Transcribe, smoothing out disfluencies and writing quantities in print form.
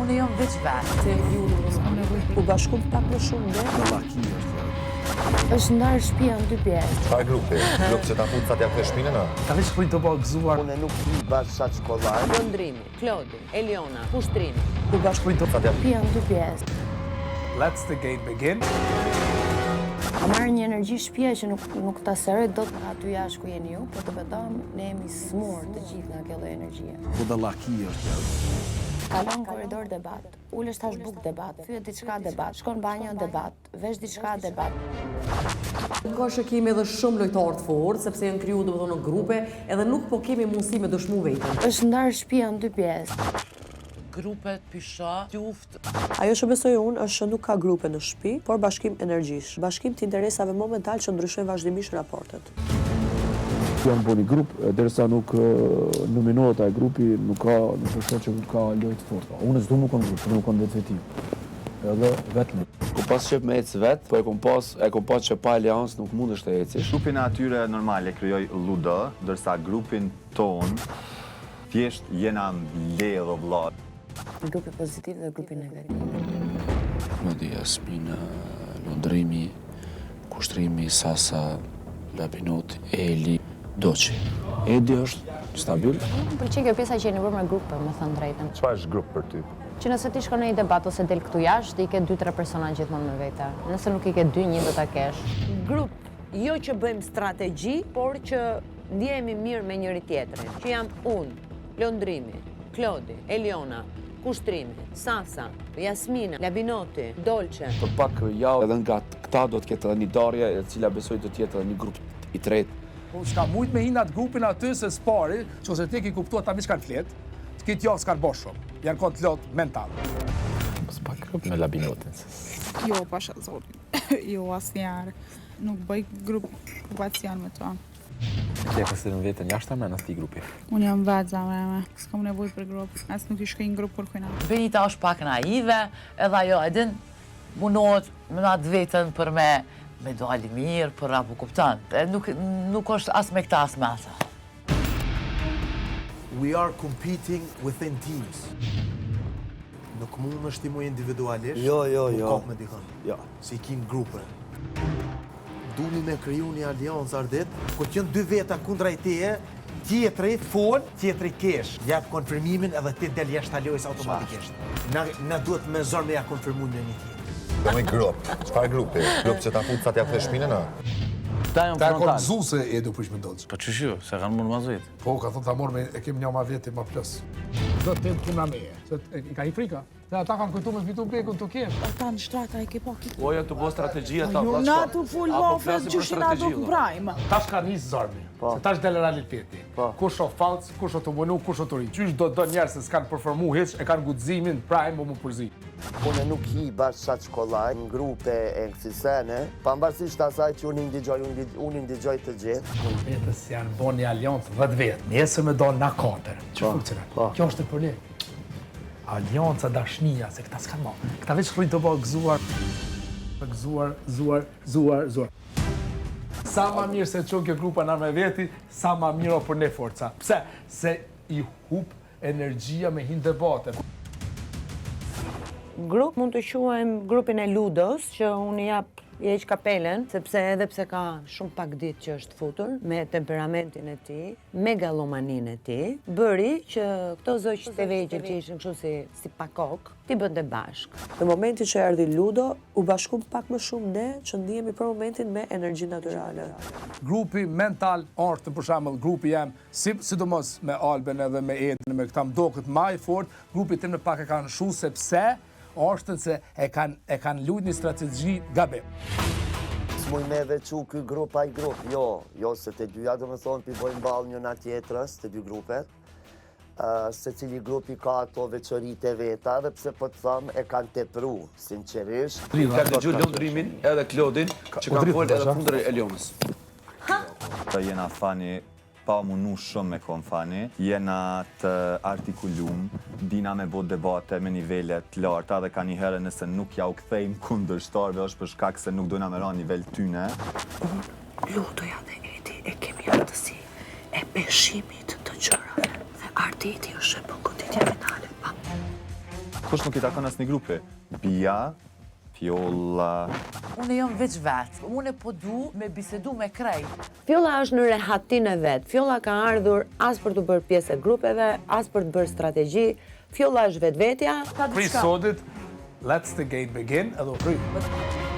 unë jam veç vetë. U bashkum pak më shumë ne. Është ndarë shtëpia në dy pjesë. Çfarë grupi? Grup që ta fut sa t'ja kthe shpinën? Ta veç frit të gëzuar. Unë nuk i bash sa shkollaj. Londrimi, Klodi, Eliona, Pushtrimi. U bashkum Sa t'ja Shtëpia në dy pjesë. Let's the game begin. A marrë një energji shtëpia që nuk ta seroj dot aty jashtë ku jeni ju, por të beton ne jemi smur të gjithë nga kjo lloj energjie. Budallaki është kjo. Kalon korridor debat, ulesh tash buk debat, thyet diçka debat, shkon banjo debat, vesh diçka debat. Ka që kemi edhe shumë lojtarë të fortë, sepse janë kriju domethënë në grupe, edhe nuk po kemi mundësi me dëshmu vetëm. Është ndarë shtëpia në dy pjesë. Grupet, pysha, tjuft. Ajo që besoj unë është që nuk ka grupe në shtëpi, por bashkim energjish, bashkim të interesave momental që ndryshojnë vazhdimisht raportet. Janë bo një grup, derisa nuk nominohet ai grupi, nuk është që ka lojë të forta. Unë s'du më kon grup, nuk kon vetë vetim. Edhe vetëm. Ku pas qep me ecë vetë, po e kom pas që pa aliancë nuk mundesh të ecish. Grupin e atyre normale krijoj LUD, ndërsa grupin ton thjesht jena mbledh o vlla. Grupi pozitiv dhe grupi negativ. Klodi, Jasmina, Londrimi, Kushtrimi, Sasa, Labinot, Eli, Doçi. Edi është stabil. Më pëlqen kjo pjesa që jeni bërë me grupe, me thënë drejtën. Çfarë është grup për ty? Që nëse ti shkon në një debat ose del këtu jashtë, i ke 2-3 persona gjithmonë me vete. Nëse nuk i ke 2, një do ta kesh. Grup, jo që bëjmë strategji, por që ndjehemi mirë me njëri tjetrin. Që jam unë, Londrimi, Klodi, Eliona, Kushtrimi, Sasa, Jasmina, Labinoti, Dolce. Për pak javë edhe nga këta do të ketë edhe një darje e cila besoj do të jetë edhe një grup i tretë. Po s'ka mujt me hinat grupin aty se s'pari, që ose ti ki kuptuat ta mi s'kan flet, s'kit javë s'kan bosh shumë. Janë kon të lot mental. S'pa grup me Labinotin. Jo, pasha zotin. Jo, asnjëherë. Nuk bëj grupacion me to. Ti e konsideron veten jashtë apo në ati grupi? Unë jam vetë zamreme. S'kam nevojë për grup. As nuk i shkoj në grup kur kujna. Benita është pak naive, edhe ajo edin munohet me atë vetën për me dali mirë, për apo kupton. Nuk është as me këta as me ata. We are competing within teams. Nuk mund është ti mu individualisht. Jo. Kap me dikën. Jo. Si i kin grupe. Duni me kriju një aliancë ardit, kur qënë dy veta kundra i teje, tjetëri fol, tjetëri kesh. Jep konfirmimin edhe ti del jashtë talojës automatikisht. Na duhet me zor me ja konfirmu një tjetër. Do me grup. Çfarë grupi? Grup që ta fut sa t'ja kthe shpinën? Ta kon zuse e du pësh me doqë. Po çështjo, se kanë mund ma zëjt. Po, ka thonë ta morë me, e kemi një ma veti ma plus. Do të jetë puna meje. Se i ka i frika. Se ata kanë kujtu me fitu bekun të kesh. Ata në shtrata e ke pa kitë. Po jo të bo strategjia ta. Jo, na tu full lofet, gjyshin ato ku brajmë. Tash ka njësë zormi. Se tash del realiteti. Kush o falc, kush o të mënu, kush o të ri. Qysh do njerë se s'kanë performu hiç, e kanë guximin prime më përzi. Unë nuk i bash sa shkollaj në grupe e kësisene, pambarësisht asaj që unë i ndigjoj të gjithë. Vetës janë bo një aliancë 10 vetë, nesër me do na 4. Që funksionet? Kjo është e problem. Alianca, dashnia, se këta s'kanë ma. Këta veç rritë të bo gëzuar. Gëzuar. Sa ma mirë se qonë kjo grupa në me veti, sa ma mirë o për ne forca. Pse? Se i hup energjia me hinë debate. Grup mund të quajmë grupin e Ludos, që unë jap i heq kapelen, sepse edhe pse ka shumë pak ditë që është futur, me temperamentin e tij, megalomanin e tij, bëri që këto zoq të vegjël që ishin kështu si pakok, ti bënte bashk. Në momentin që erdhi Ludo, u bashkum pak më shumë ne që ndihemi për momentin me energji natyrale. Grupi mental artë, për shembull, grupi jam, sidomos me Alben edhe me Edin, me këta mdokët ma i fort, grupi tim në pak e kanë shu sepse ashtën se e kanë lujt një strategji gabim. S'muj me vequ këj grup a i grup, jo, se të dyja do me thonë pi bojnë balë një nga tjetërës, të dy grupet, se cili grupi ka ato veçorit e veta, dhe pse po të thëmë e kanë tepru, sinqerisht. Ka dëgju Londrimin edhe Klodin, që kanë folë edhe kundër Elionës. Jena fani pa munu shumë me kon fani, jena të artikulum, dina me bo debate me nivellet larta dhe ka njëherë nëse nuk ja u kthejmë kundërshtarve është për shkak se nuk dojna me ra nivel tyne. Ludoja dhe Edi e kemi aftësi e peshimit të gjërave dhe Arditi është e goditje finale. Kush nuk I takon asnjë grupi? Bia, Fjolla. Unë jam veç vetë, unë po du me bisedu me krej. Fjolla është në rehatin e vetë. Fjolla ka ardhur as për të bërë pjesë e grupeve, as për të bërë strategji. Fjolla është vetvetja. Prit sodit, let's the game begin, edhe u kry.